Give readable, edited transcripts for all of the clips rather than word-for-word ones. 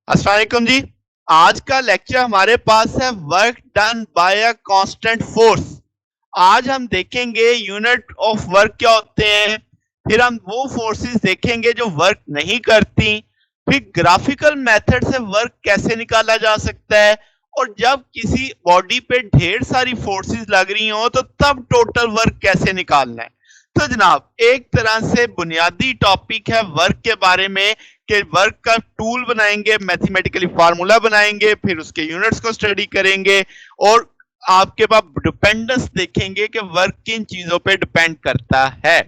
अस्सलाम वालेकुम जी। आज का लेक्चर हमारे पास है work done by a constant force. आज हम देखेंगे यूनिट ऑफ वर्क क्या होते हैं, फिर हम वो फोर्सेस देखेंगे जो वर्क नहीं करती, फिर ग्राफिकल मेथड से वर्क कैसे निकाला जा सकता है, और जब किसी बॉडी पे ढेर सारी फोर्सेस लग रही हो तो तब टोटल वर्क कैसे निकालना है। तो जनाब एक तरह से बुनियादी टॉपिक है वर्क के बारे में कि वर्क का टूल बनाएंगे, मैथमेटिकली फार्मूला बनाएंगे, फिर उसके यूनिट्स को स्टडी करेंगे और आपके पास डिपेंडेंस देखेंगे कि वर्क किन चीजों पे डिपेंड करता है।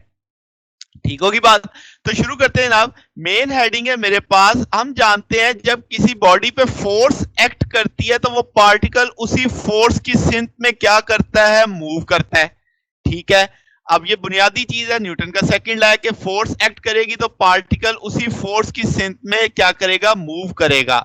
ठीक होगी बात। तो शुरू करते हैं जनाब। मेन हेडिंग है मेरे पास। हम जानते हैं जब किसी बॉडी पे फोर्स एक्ट करती है तो वो पार्टिकल उसी फोर्स की सिंथ में क्या करता है, मूव करता है। ठीक है, अब ये बुनियादी चीज है, न्यूटन का सेकंड लॉ है कि फोर्स एक्ट करेगी तो पार्टिकल उसी फोर्स की सिंथ में क्या करेगा, मूव करेगा।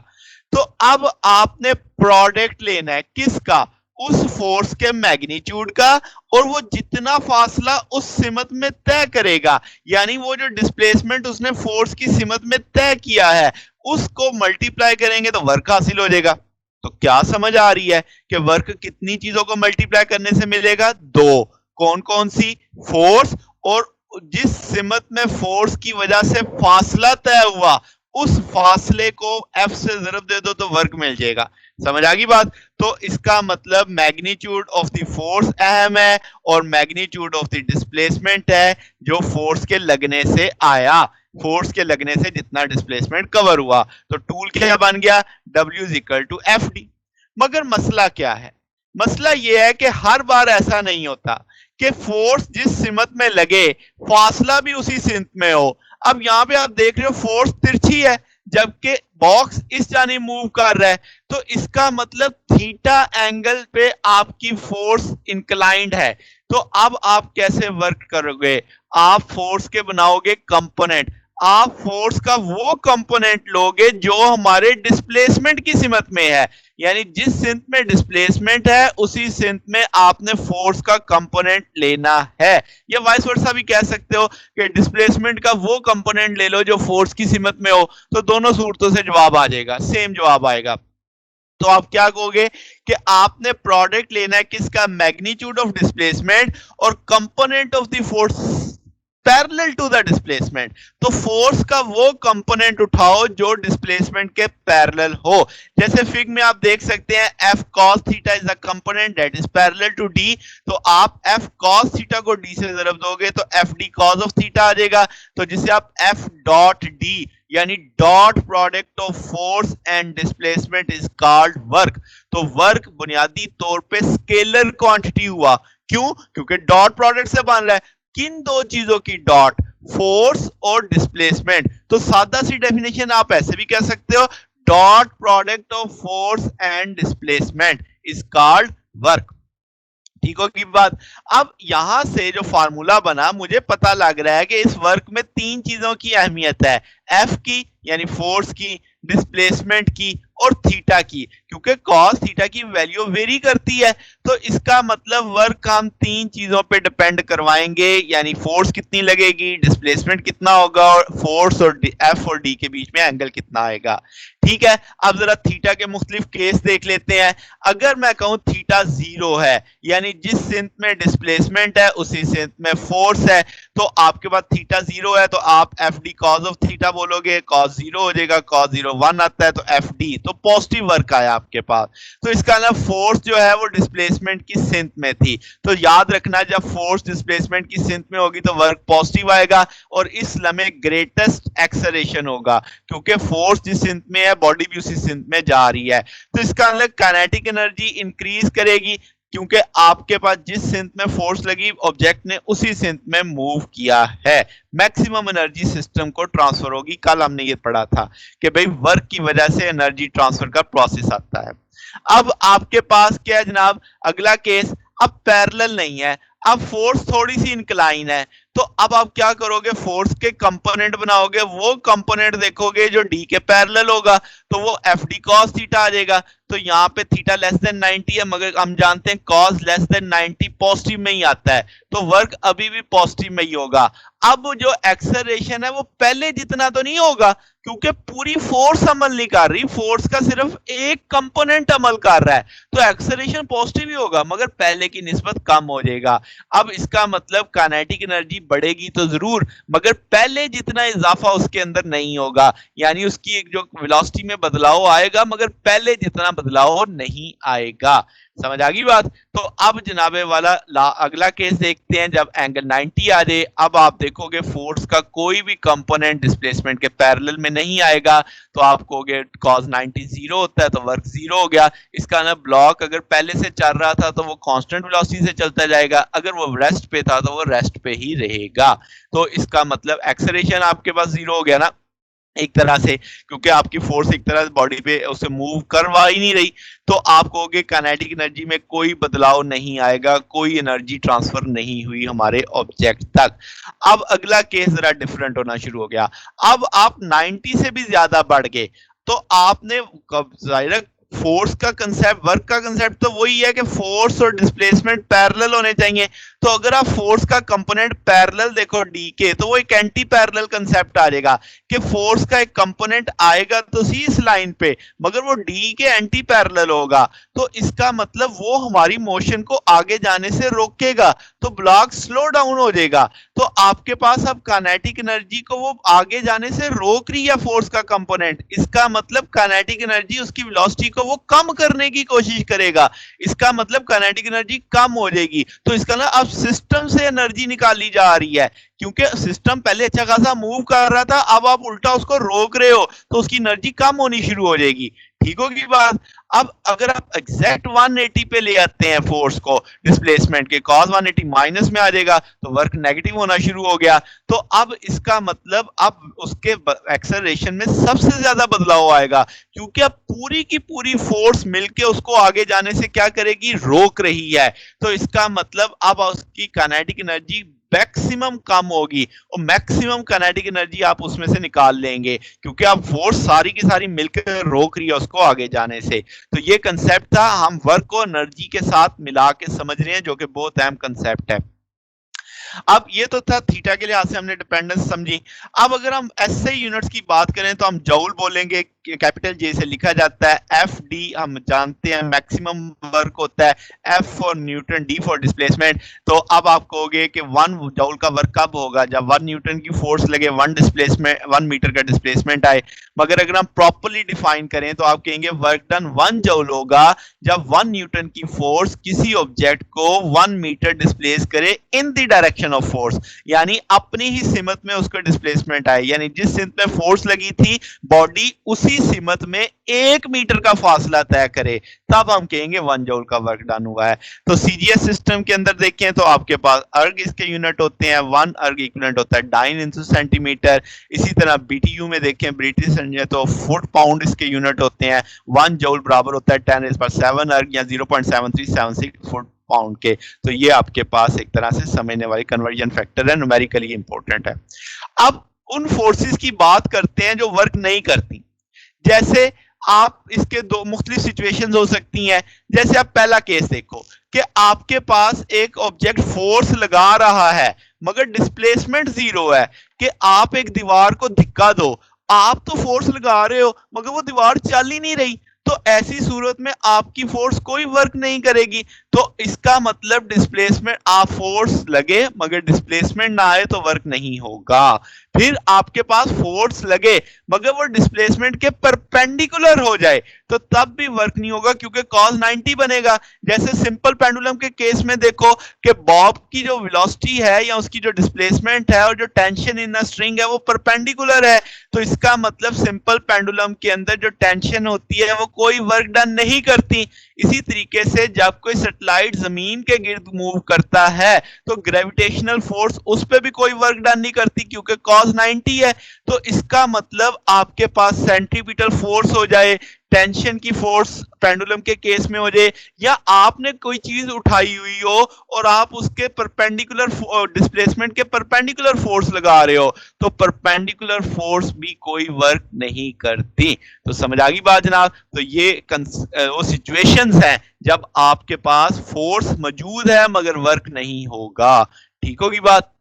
तो अब आपने प्रोडक्ट लेना है किसका, उस फोर्स के मैग्नीट्यूड का, और वो जितना फासला उस सिमत में तय करेगा, यानी वो जो डिस्प्लेसमेंट उसने फोर्स की सिमत में तय किया है उसको मल्टीप्लाई करेंगे तो वर्क हासिल हो जाएगा। तो क्या समझ आ रही है कि वर्क कितनी चीजों को मल्टीप्लाई करने से मिलेगा, दो। कौन कौन सी, फोर्स, और जिस सिमत में फोर्स की वजह से फासला तय हुआ उस फासले को एफ से ज़रब दे दो तो वर्क मिल जाएगा। समझ आ गई बात। तो इसका मतलब मैग्नीट्यूड ऑफ द फोर्स अहम है और मैग्नीट्यूड ऑफ द डिस्प्लेसमेंट है जो फोर्स के लगने से आया, फोर्स के लगने से जितना डिस्प्लेसमेंट कवर हुआ। तो टूल क्या बन गया, W is equal to f d. मगर मसला क्या है, मसला यह है कि हर बार ऐसा नहीं होता कि फोर्स जिस सिमत में लगे फासला भी उसी सिमत में हो। अब यहां पे आप देख रहे हो फोर्स तिरछी है जबकि बॉक्स इस जाने मूव कर रहा है, तो इसका मतलब थीटा एंगल पे आपकी फोर्स इंक्लाइंड है। तो अब आप कैसे वर्क करोगे, आप फोर्स के बनाओगे कंपोनेंट। आप फोर्स का वो कंपोनेंट लोगे जो हमारे डिस्प्लेसमेंट की सिमत में है, यानी जिस सिंथ में डिस्प्लेसमेंट है उसी सिंथ में आपने फोर्स का कंपोनेंट लेना है। या वाइस वर्सा भी कह सकते हो कि डिस्प्लेसमेंट का वो कंपोनेंट ले लो जो फोर्स की सिमत में हो, तो दोनों सूरतों से जवाब आ जाएगा, सेम जवाब आएगा। तो आप क्या कहोगे कि आपने प्रोडक्ट लेना है किसका, मैग्नीट्यूड ऑफ डिस्प्लेसमेंट और component of the force parallel to the displacement. तो फोर्स का वो कंपोनेंट उठाओ जो डिस्प्लेसमेंट के पैरेलल हो। जैसे फिग में आप देख सकते हैं F cos theta is the component that is parallel to d. तो आप एफ कॉस थीटा को डी से ज़रब दोगे तो F d cos of theta आ जाएगा। तो जिसे आप एफ डॉट डी यानी dot product of force and displacement is called work. तो वर्क बुनियादी तौर पे स्केलर क्वांटिटी हुआ। क्यों, क्योंकि डॉट प्रोडक्ट से बन रहा है। किन दो चीजों की, डॉट, फोर्स और डिस्प्लेसमेंट। तो सादा सी डेफिनेशन आप ऐसे भी कह सकते हो, dot product of force and displacement is called work. ठीक होगी बात। अब यहां से जो फार्मूला बना मुझे पता लग रहा है कि इस वर्क में तीन चीजों की अहमियत है, एफ की यानी फोर्स की, डिस्प्लेसमेंट की और थीटा की। क्योंकि कॉस थीटा की वैल्यू वेरी करती है तो इसका मतलब वर्क हम तीन चीजों पे डिपेंड करवाएंगे, यानी फोर्स कितनी लगेगी, डिस्प्लेसमेंट कितना होगा, और फोर्स और एफ और डी के बीच में एंगल कितना आएगा। ठीक है, अब जरा थीटा के मुख्तलिफ केस देख लेते हैं। अगर मैं कहूं थीटा जीरो है, यानी जिस सिंथ में डिस्प्लेसमेंट है उसी सिंथ में फोर्स है, तो आपके पास थीटा जीरो है तो आप F d cos of theta बोलोगे, कॉस जीरो हो जाएगा, कॉस जीरो वन आता है तो एफ डी, तो पॉजिटिव वर्क आया आपके पास। तो इसका ना फोर्स जो है वो डिस्प्लेसमेंट की सिंथ में थी। तो याद रखना जब फोर्स डिस्प्लेसमेंट की सिंथ में होगी तो वर्क पॉजिटिव आएगा और इस लम्हे ग्रेटेस्ट एक्सेलरेशन होगा, क्योंकि फोर्स जिस सिंथ में है बॉडी भी उसी सिंथ में जा रही है। तो इसका मतलब काइनेटिक एनर्जी इंक्रीज करेगी क्योंकि आपके पास जिस सिंथ में फोर्स लगी ऑब्जेक्ट ने उसी सिंथ में मूव किया है। मैक्सिमम एनर्जी सिस्टम को ट्रांसफर होगी। कल हमने ये पढ़ा था कि भाई वर्क की वजह से एनर्जी ट्रांसफर का प्रोसेस आता है। अब आपके पास क्या है जनाब, अगला केस, अब पैरेलल नहीं है, अब फोर्स थोड़ी सी इंक्लाइन है। तो अब आप क्या करोगे, फोर्स के कंपोनेंट बनाओगे, वो कंपोनेंट देखोगे जो डी के पैरेलल होगा। तो वो एफ डी कॉस थीटा आ जाएगा। तो यहाँ पे थीटा लेस देन 90 है, मगर हम जानते हैं कॉस लेस देन 90 पॉजिटिव में ही आता है, तो वर्क अभी भी पॉजिटिव में ही होगा। अब जो एक्सेलरेशन है वो पहले जितना तो नहीं होगा, क्योंकि पूरी फोर्स अमल नहीं कर रही, फोर्स का सिर्फ एक कंपोनेंट अमल कर रहा है, तो एक्सेलरेशन पॉजिटिव ही होगा, मगर पहले की निस्बत कम हो जाएगा। अब इसका मतलब काइनेटिक एनर्जी बढ़ेगी तो जरूर, मगर पहले जितना इजाफा उसके अंदर नहीं होगा, यानी उसकी एक जो वेलोसिटी में बदलाव आएगा, मगर पहले जितना बदलाव नहीं आएगा। समझ आ गई बात? तो अब जनाबे वाला अगला केस देखते हैं, जब एंगल 90 आ जाए। अब आप देखोगे फोर्स का कोई भी कंपोनेंट डिस्प्लेसमेंट के पैरेलल में नहीं आएगा, तो आप कहोगे cos 90 जीरो होता है, तो वर्क जीरो हो गया। इसका ना ब्लॉक अगर पहले से चल रहा था तो वो कांस्टेंट वेलोसिटी से चलता जाएगा, अगर वो रेस्ट पे था तो वो रेस्ट पे ही रहेगा। तो इसका मतलब एक्सेलरेशन आपके पास जीरो हो गया ना एक तरह से, क्योंकि आपकी फोर्स एक तरह से बॉडी पे उसे मूव करवा ही नहीं रही। तो आप कहोगे काइनेटिक एनर्जी में कोई बदलाव नहीं आएगा, कोई एनर्जी ट्रांसफर नहीं हुई हमारे ऑब्जेक्ट तक। अब अगला केस जरा डिफरेंट होना शुरू हो गया। अब आप 90 से भी ज्यादा बढ़ गए, तो आपने जाहिर फोर्स का कंसेप्ट, वर्क का कंसेप्ट तो वही है कि फोर्स और डिस्प्लेसमेंट पैरेलल होने चाहिए। तो अगर आप फोर्स का कंपोनेंट पैरेलल देखो डी के, तो वो एक एंटी पैरेलल कंसेप्ट आ जाएगा कि फोर्स का एक कंपोनेंट आएगा तो सी इस लाइन पे, मगर वो डी के एंटी पैरेलल होगा। तो इसका मतलब वो हमारी मोशन को आगे जाने से रोकेगा, तो ब्लॉक स्लो डाउन हो जाएगा। तो आपके पास अब काइनेटिक एनर्जी को वो आगे जाने से रोक रही है फोर्स का कंपोनेंट, इसका मतलब काइनेटिक एनर्जी उसकी वेलोसिटी को वो कम करने की कोशिश करेगा, इसका मतलब काइनेटिक एनर्जी कम हो जाएगी। तो इसका ना अब सिस्टम से एनर्जी निकाली जा रही है, क्योंकि सिस्टम पहले अच्छा खासा मूव कर रहा था, अब आप उल्टा उसको रोक रहे हो, तो उसकी एनर्जी कम होनी शुरू हो जाएगी। ठीक होगी बात? अब अगर आप एग्जैक्ट 180 पे ले आते हैं फोर्स को डिस्प्लेसमेंट के, cos 180 माइनस में आ जाएगा, तो वर्क नेगेटिव होना शुरू हो गया। तो अब इसका मतलब अब उसके एक्सेलरेशन में सबसे ज्यादा बदलाव आएगा, क्योंकि अब पूरी की पूरी फोर्स मिलके उसको आगे जाने से क्या करेगी, रोक रही है। तो इसका मतलब अब उसकी काइनेटिक एनर्जी मैक्सिमम कम होगी, और मैक्सिमम काइनेटिक एनर्जी आप उसमें से निकाल लेंगे, क्योंकि अब फोर्स सारी की सारी मिलकर रोक रही है उसको आगे जाने से। तो ये कंसेप्ट था, हम वर्क को एनर्जी के साथ मिला के समझ रहे हैं, जो कि बहुत अहम कंसेप्ट है। अब ये तो था थीटा के लिहाज से हमने डिपेंडेंस समझी। अब अगर हम एसआई यूनिट्स की बात करें तो हम जूल बोलेंगे, कैपिटल जे से लिखा जाता है। एफ डी हम जानते हैं मैक्सिमम वर्क होता है, F for Newton, D for displacement. तो अब आप कहोगे कि 1 जूल का वर्क कब होगा, जब 1 न्यूटन की फोर्स लगे, 1 मीटर का डिस्प्लेसमेंट आए। मगर अगर हम प्रॉपर्ली डिफाइन करें तो आप कहेंगे वर्क डन 1 जूल होगा जब 1 न्यूटन की फोर्स किसी ऑब्जेक्ट को 1 मीटर डिस्प्लेस करे in the direction of force, यानी अपनी ही सिमत में उसका डिस्प्लेसमेंट आए, यानी जिस सिमत में फोर्स लगी थी बॉडी उसी सिमत में 1 मीटर का फासला तय करे, तब हम कहेंगे 1 जूल का वर्क डन हुआ है। तो सीजीएस सिस्टम के अंदर देखें तो आपके पास अर्ग इसके यूनिट होते हैं, 1 अर्ग इक्विवेलेंट होता है डाइन इंटू सेंटीमीटर। इसी तरह बीटीयू में देखें, ब्रिटिश तो फुट पाउंड इसके यूनिट होते हैं, 1 जूल बराबर होता है 10⁻⁷ अर्ग या 0.7376 फुट पाउंड के। तो ये आपके पास एक तरह से समझने वाली कन्वर्जन फैक्टर है, न्यूमेरिकली इंपॉर्टेंट है। अब उन फोर्सेस की बात करते हैं जो वर्क नहीं करती। जैसे आप इसके दो मुख्तलिफ सिचुएशंस हो सकती हैं। जैसे आप पहला केस देखो कि आपके पास एक ऑब्जेक्ट फोर्स लगा रहा है मगर डिस्प्लेसमेंट जीरो है, कि आप एक दीवार को धिक्का दो, आप तो फोर्स लगा रहे हो मगर वो दीवार चल ही नहीं रही, तो ऐसी सूरत में आपकी फोर्स कोई वर्क नहीं करेगी। तो इसका मतलब डिस्प्लेसमेंट, आप फोर्स लगे मगर डिस्प्लेसमेंट ना आए तो वर्क नहीं होगा। फिर आपके पास फोर्स लगे मगर वो डिस्प्लेसमेंट के परपेंडिकुलर हो जाए तो तब भी वर्क नहीं होगा, क्योंकि cos 90 बनेगा। जैसे सिंपल पेंडुलम के केस में देखो कि बॉब की जो वेलोसिटी है या उसकी जो डिस्प्लेसमेंट है और जो टेंशन इन स्ट्रिंग है वो परपेंडिकुलर है, तो इसका मतलब सिंपल पेंडुलम के अंदर जो टेंशन होती है वो कोई वर्क डन नहीं करती। इसी तरीके से जब कोई सैटेलाइट जमीन के गिर्द मूव करता है तो ग्रेविटेशनल फोर्स उस पर भी कोई वर्क डन नहीं करती, क्योंकि cos 90 है। तो इसका मतलब आपके पास सेंट्रीपिटल फोर्स हो जाए, टेंशन की फोर्स पेंडुलम के केस में हो जाए, या आपने कोई चीज उठाई हुई हो और आप उसके परपेंडिकुलर डिस्प्लेसमेंट के परपेंडिकुलर फोर्स लगा रहे हो, तो परपेंडिकुलर फोर्स भी कोई वर्क नहीं करती। तो समझ आ गई बात जनाब। तो ये वो सिचुएशंस हैं जब आपके पास फोर्स मौजूद है मगर वर्क नहीं होगा। ठीक होगी बात।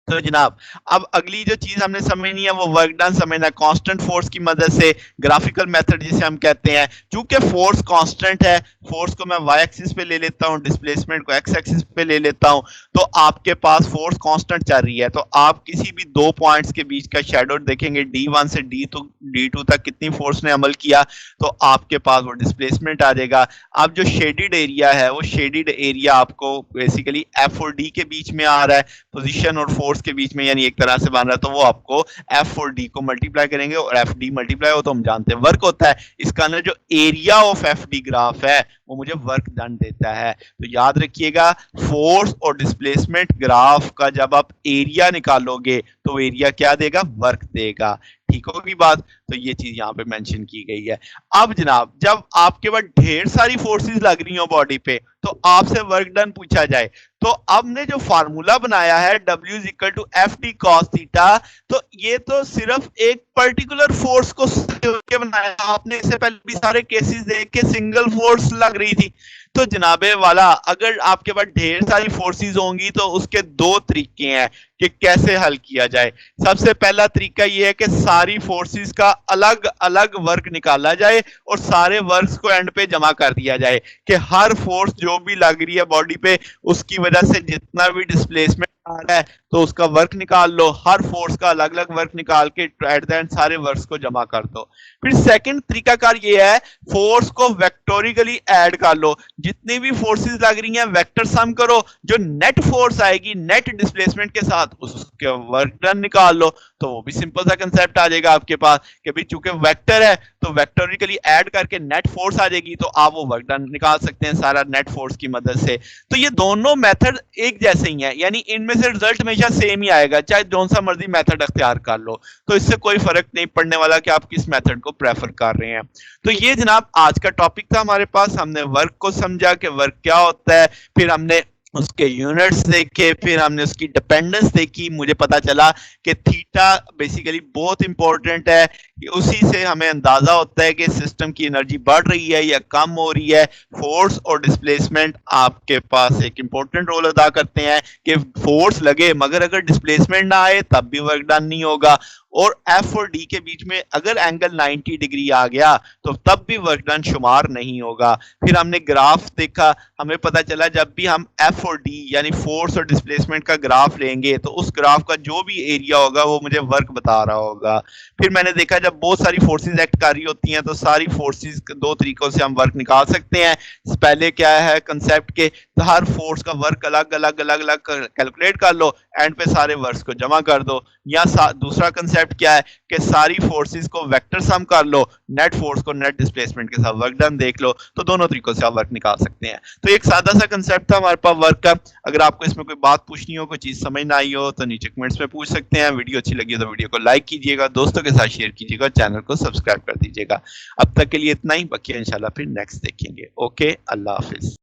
तो जनाब अब अगली जो चीज हमने समझनी है वो वर्क डन समझना कांस्टेंट फोर्स की मदद से, ग्राफिकल मेथड जिसे हम कहते हैं। चूंकि फोर्स कांस्टेंट है, फोर्स को मैं वाई एक्सिस पे ले लेता हूं, डिस्प्लेसमेंट को एक्स एक्सिस पे ले लेता हूं, तो आपके पास फोर्स कांस्टेंट चल रही है। तो आप किसी भी दो पॉइंट्स के बीच का शेडो देखेंगे, D1 से D2 तक कितनी फोर्स ने अमल किया, तो आपके पास वो डिस्प्लेसमेंट आ जाएगा। अब जो शेडिड एरिया है वो शेडिड एरिया आपको बेसिकली F और D के बीच में आ रहा है, पोजीशन और फोर्स के बीच में, यानी एक तरह से बन रहा है। तो वो आपको F और D को मल्टीप्लाई करेंगे और FD मल्टीप्लाई हो तो हम जानते हैं वर्क होता है। इसका अंदर जो एरिया ऑफ FD ग्राफ है वो मुझे वर्क डन देता है। तो याद रखिएगा फोर्स और डिस्प्लेसमेंट ग्राफ का जब आप एरिया निकालोगे तो एरिया क्या देगा, वर्क देगा। ठीक होगी बात। तो ये चीज यहाँ पे मेंशन की गई है। अब जनाब जब आपके पास ढेर सारी फोर्सेस लग रही हो बॉडी पे, तो आपसे वर्क डन पूछा जाए, तो हमने जो फार्मूला बनाया है W is equal to FD cos theta, तो ये तो सिर्फ एक पर्टिकुलर फोर्स को के बनाया। आपने इससे पहले भी सारे केसेस देख के सिंगल फोर्स लग रही थी। तो जनाबे वाला अगर आपके पास ढेर सारी फोर्सेस होंगी तो उसके दो तरीके हैं कि कैसे हल किया जाए। सबसे पहला तरीका यह है कि सारी फोर्सेस का अलग अलग वर्क निकाला जाए और सारे वर्क्स को एंड पे जमा कर दिया जाए कि हर फोर्स जो भी लग रही है बॉडी पे उसकी वजह से जितना भी डिस्प्लेसमेंट आ रहा है तो उसका वर्क निकाल लो, हर फोर्स का अलग अलग वर्क निकाल के एट द एंड सारे वर्क्स को जमा कर दो। फिर सेकंड तरीकाकार ये है, फोर्स को वेक्टोरिकली ऐड कर लो। जितनी भी फोर्सेस लग रही हैं वेक्टर सम करो, जो नेट फोर्स आएगी नेट डिस्प्लेसमेंट के साथ उसके वर्क डन निकाल लो। तो वो भी सिंपल सा कंसेप्ट आ जाएगा आपके पास कि भाई चूंकि वेक्टर है तो वेक्टोरिकली ऐड करके नेट फोर्स आ जाएगी, तो आप वो वर्क डन निकाल सकते हैं सारा नेट फोर्स की मदद से। तो ये दोनों मेथड एक जैसे ही हैं, यानी इनमें से रिजल्ट हमेशा सेम ही आएगा, चाहे जौन सा मर्जी मेथड अख्तियार कर लो। तो इससे कोई फर्क नहीं पड़ने वाला कि आप किस मेथड को प्रेफर कर रहे हैं। तो ये जनाब आज का टॉपिक था हमारे पास। हमने वर्क को समझा कि वर्क क्या होता है, फिर हमने उसके यूनिट्स देखे, फिर हमने उसकी डिपेंडेंस देखी। मुझे पता चला कि थीटा बेसिकली बहुत इंपॉर्टेंट है, कि उसी से हमें अंदाजा होता है कि सिस्टम की एनर्जी बढ़ रही है या कम हो रही है। फोर्स और डिस्प्लेसमेंट आपके पास एक इंपॉर्टेंट रोल अदा करते हैं कि फोर्स लगे मगर अगर डिस्प्लेसमेंट ना आए तब भी वर्क डन नहीं होगा, और F और D के बीच में अगर एंगल 90 डिग्री आ गया तो तब भी वर्क डन शुमार नहीं होगा। फिर हमने ग्राफ देखा, हमें पता चला जब भी हम F और D यानी फोर्स और डिस्प्लेसमेंट का ग्राफ लेंगे तो उस ग्राफ का जो भी एरिया होगा वो मुझे वर्क बता रहा होगा। फिर मैंने देखा जब बहुत सारी फोर्सेस एक्ट कर रही होती हैं तो सारी फोर्सेस दो तरीकों से हम वर्क निकाल सकते हैं। पहले क्या है कंसेप्ट के, तो हर फोर्स का वर्क अलग अलग अलग अलग कैलकुलेट कर लो, एंड पे सारे वर्क्स को जमा कर दो। या दूसरा कंसेप्ट क्या है कि सारी फोर्सेस को वेक्टर सम कर लो, नेट फोर्स को नेट डिस्प्लेसमेंट के साथ वर्क डन देख लो। तो दोनों तरीकों से आप वर्क निकाल सकते हैं। तो एक सादा सा कंसेप्ट था हमारे पास वर्क का। अगर आपको इसमें कोई बात पूछनी हो, कोई चीज समझ ना आई हो तो नीचे कमेंट्स में पूछ सकते हैं। वीडियो अच्छी लगी हो तो वीडियो को लाइक कीजिएगा, दोस्तों के साथ शेयर कीजिएगा, चैनल को सब्सक्राइब कर दीजिएगा। अब तक के लिए इतना ही, बाकी इंशाल्लाह फिर नेक्स्ट देखेंगे। ओके, अल्लाह हाफिज।